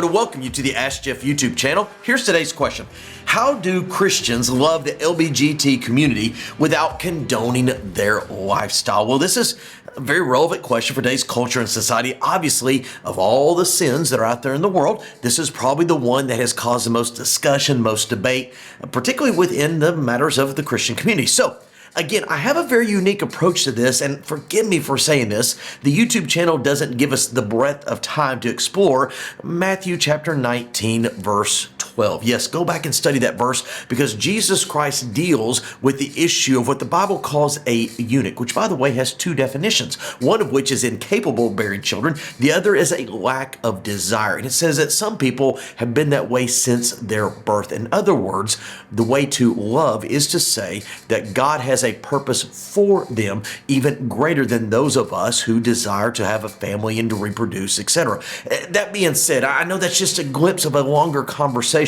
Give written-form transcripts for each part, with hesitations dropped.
to welcome you to the Ask Jeff YouTube channel. Here's today's question. How do Christians love the LGBT community without condoning their lifestyle? Well, this is a very relevant question for today's culture and society. Obviously, of all the sins that are out there in the world, this is probably the one that has caused the most discussion, most debate, particularly within the matters of the Christian community. So, again, I have a very unique approach to this, and forgive me for saying this. The YouTube channel doesn't give us the breadth of time to explore Matthew chapter 19, verse 12. Yes, go back and study that verse because Jesus Christ deals with the issue of what the Bible calls a eunuch, which, by the way, has two definitions. One of which is incapable of bearing children. The other is a lack of desire. And it says that some people have been that way since their birth. In other words, the way to love is to say that God has a purpose for them, even greater than those of us who desire to have a family and to reproduce, etc. That being said, I know that's just a glimpse of a longer conversation,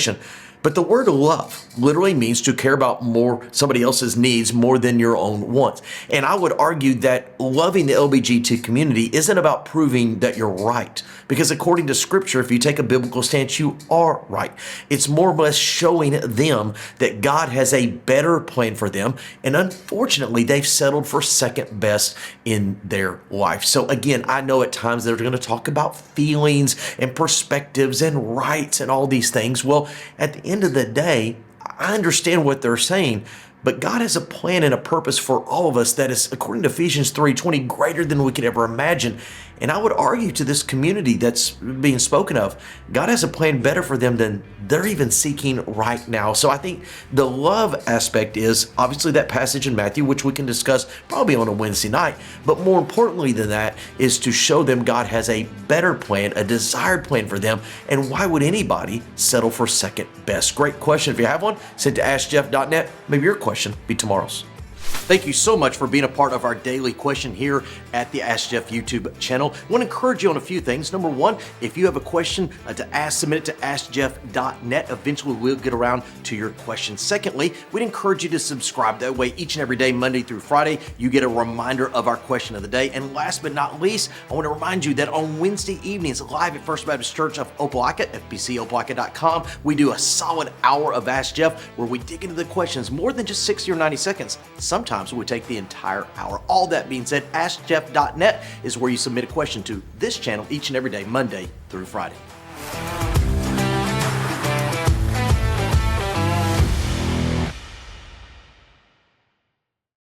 but the word love literally means to care about somebody else's needs more than your own wants. And I would argue that loving the LGBT community isn't about proving that you're right, because according to Scripture, if you take a biblical stance, you are right. It's more or less showing them that God has a better plan for them, and unfortunately, they've settled for second best in their life. So again, I know at times they're going to talk about feelings and perspectives and rights and all these things. Well, at the end of the day, I understand what they're saying, but God has a plan and a purpose for all of us that is, according to Ephesians 3:20, greater than we could ever imagine. And I would argue to this community that's being spoken of, God has a plan better for them than they're even seeking right now. So I think the love aspect is obviously that passage in Matthew, which we can discuss probably on a Wednesday night. But more importantly than that is to show them God has a better plan, a desired plan for them. And why would anybody settle for second best? Great question. If you have one, send to askjeff.net. Maybe your question be tomorrow's. Thank you so much for being a part of our daily question here at the Ask Jeff YouTube channel. I want to encourage you on a few things. Number one, if you have a question to ask, submit it to askjeff.net. Eventually, we'll get around to your question. Secondly, we'd encourage you to subscribe. That way, each and every day, Monday through Friday, you get a reminder of our question of the day. And last but not least, I want to remind you that on Wednesday evenings, live at First Baptist Church of Opelika, fbcopelika.com, we do a solid hour of Ask Jeff where we dig into the questions more than just 60 or 90 seconds. Sometimes it would take the entire hour. All that being said, askjeff.net is where you submit a question to this channel each and every day, Monday through Friday.